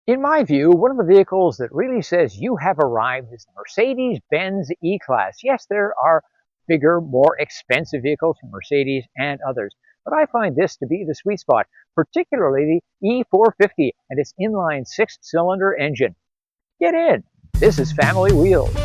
In my view, one of the vehicles that really says you have arrived is the Mercedes-Benz E-Class. Yes, there are bigger, more expensive vehicles from Mercedes and others, but I find this to be the sweet spot, particularly the E450 and its inline six-cylinder engine. Get in. This is Family Wheels.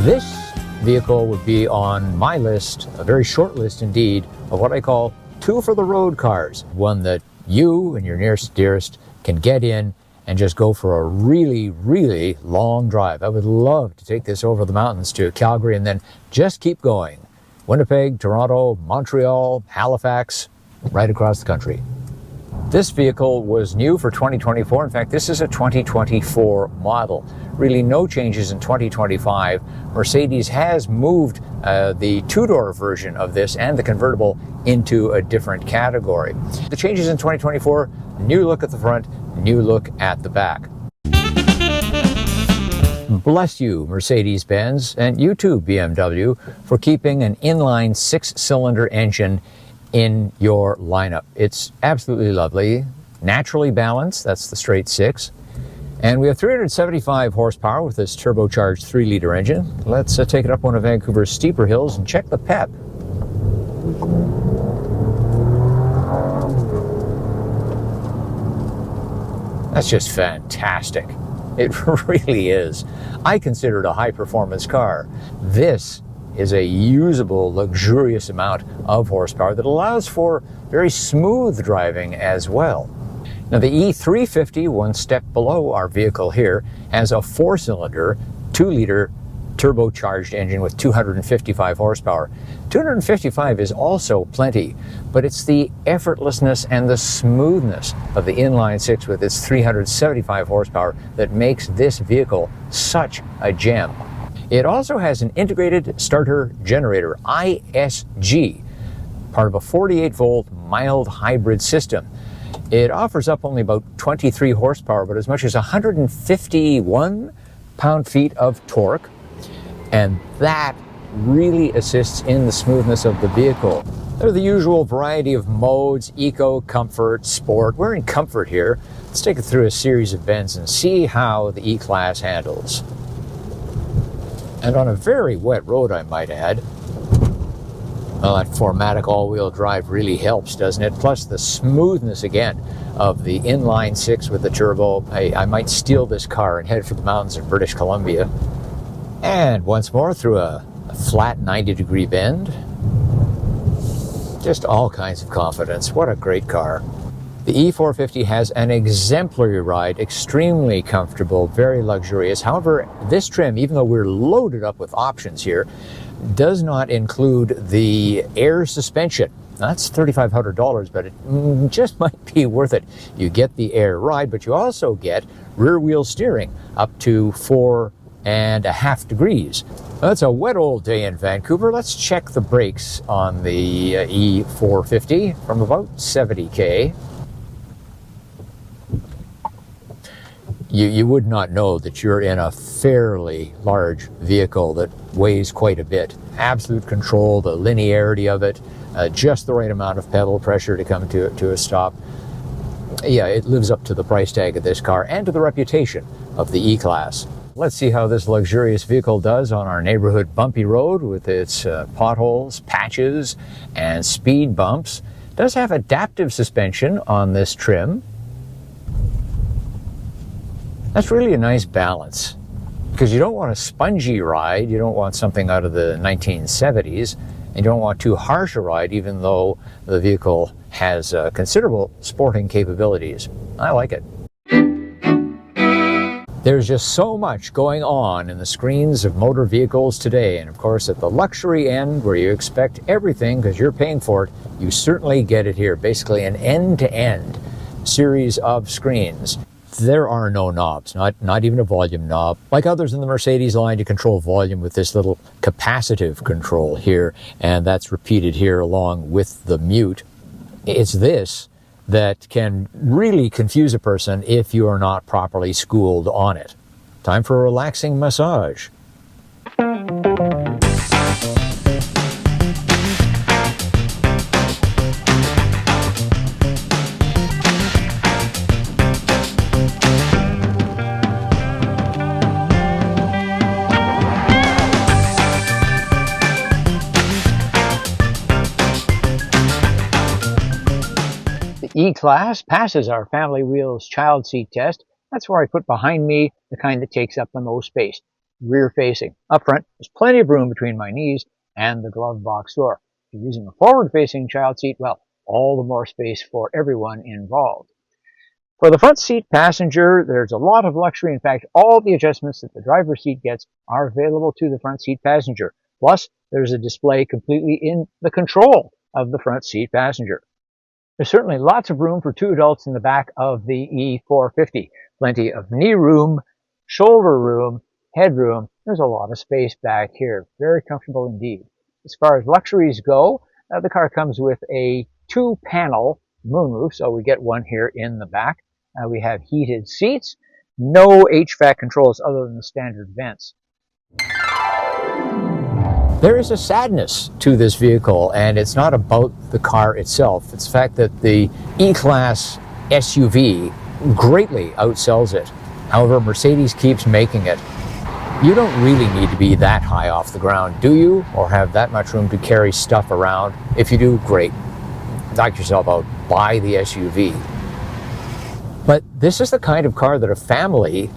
This vehicle would be on my list, a very short list indeed, of what I call two for the road cars. One that you and your nearest dearest can get in and just go for a really, really long drive. I would love to take this over the mountains to Calgary and then just keep going. Winnipeg, Toronto, Montreal, Halifax, right across the country. This vehicle was new for 2024. In fact, this is a 2024 model. Really no changes in 2025. Mercedes has moved the two-door version of this and the convertible into a different category. The changes in 2024, new look at the front, new look at the back. Bless you, Mercedes-Benz, and you too, BMW, for keeping an inline six-cylinder engine in your lineup. It's absolutely lovely, naturally balanced, that's the straight six, and we have 375 horsepower with this turbocharged 3-liter engine. Let's take it up one of Vancouver's steeper hills and check the pep. That's just fantastic. It really is. I consider it a high-performance car. This is a usable, luxurious amount of horsepower that allows for very smooth driving as well. Now the E350, one step below our vehicle here, has a 4-cylinder, 2-liter turbocharged engine with 255 horsepower. 255 is also plenty, but it's the effortlessness and the smoothness of the inline six with its 375 horsepower that makes this vehicle such a gem. It also has an integrated starter generator, ISG, part of a 48-volt mild hybrid system. It offers up only about 23 horsepower, but as much as 151 pound-feet of torque, and that really assists in the smoothness of the vehicle. There are the usual variety of modes: eco, comfort, sport. We're in comfort here. Let's take it through a series of bends and see how the E-Class handles. And on a very wet road, I might add. Well, that 4MATIC all-wheel drive really helps, doesn't it? Plus the smoothness, again, of the inline six with the turbo. I might steal this car and head for the mountains of British Columbia. And once more through a flat 90-degree bend. Just all kinds of confidence. What a great car. The E450 has an exemplary ride, extremely comfortable, very luxurious. However, this trim, even though we're loaded up with options here, does not include the air suspension. That's $3,500, but it just might be worth it. You get the air ride, but you also get rear wheel steering up to 4.5 degrees. Well, it's a wet old day in Vancouver. Let's check the brakes on the E450 from about 70K. You would not know that you're in a fairly large vehicle that weighs quite a bit. Absolute control, the linearity of it, just the right amount of pedal pressure to come to a stop. Yeah, it lives up to the price tag of this car and to the reputation of the E-Class. Let's see how this luxurious vehicle does on our neighborhood bumpy road with its potholes, patches, and speed bumps. It does have adaptive suspension on this trim. That's really a nice balance, because you don't want a spongy ride, you don't want something out of the 1970s, and you don't want too harsh a ride, even though the vehicle has considerable sporting capabilities. I like it. There's just so much going on in the screens of motor vehicles today, and of course at the luxury end, where you expect everything because you're paying for it, you certainly get it here. Basically an end-to-end series of screens. there are no knobs, not even a volume knob. Like others in the Mercedes line, you control volume with this little capacitive control here, and that's repeated here along with the mute. It's this that can really confuse a person if you are not properly schooled on it. Time for a relaxing massage. E-Class passes our Family Wheels child seat test. That's where I put behind me the kind that takes up the most space, rear facing. Up front, there's plenty of room between my knees and the glove box door. If you're using a forward facing child seat, well, all the more space for everyone involved. For the front seat passenger, there's a lot of luxury. In fact, all the adjustments that the driver's seat gets are available to the front seat passenger. Plus, there's a display completely in the control of the front seat passenger. There's certainly lots of room for two adults in the back of the E450. Plenty of knee room, shoulder room, headroom. There's a lot of space back here. Very comfortable indeed. As far as luxuries go, the car comes with a 2-panel moonroof, so we get one here in the back. We have heated seats, no HVAC controls other than the standard vents. There is a sadness to this vehicle, and it's not about the car itself. It's the fact that the E-Class SUV greatly outsells it. However, Mercedes keeps making it. You don't really need to be that high off the ground, do you? Or have that much room to carry stuff around? If you do, great. Knock yourself out. Buy the SUV. But this is the kind of car that a family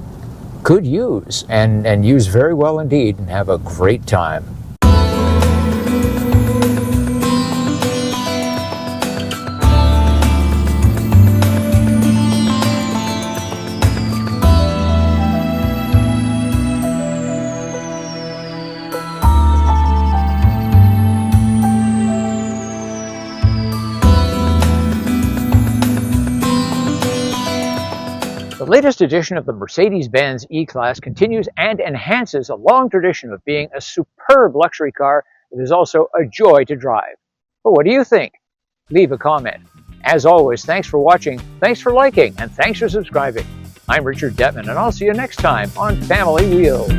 could use, and use very well indeed, and have a great time. The latest edition of the Mercedes-Benz E-Class continues and enhances a long tradition of being a superb luxury car that is also a joy to drive. But what do you think? Leave a comment. As always, thanks for watching, thanks for liking, and thanks for subscribing. I'm Richard Detman, and I'll see you next time on Family Wheels.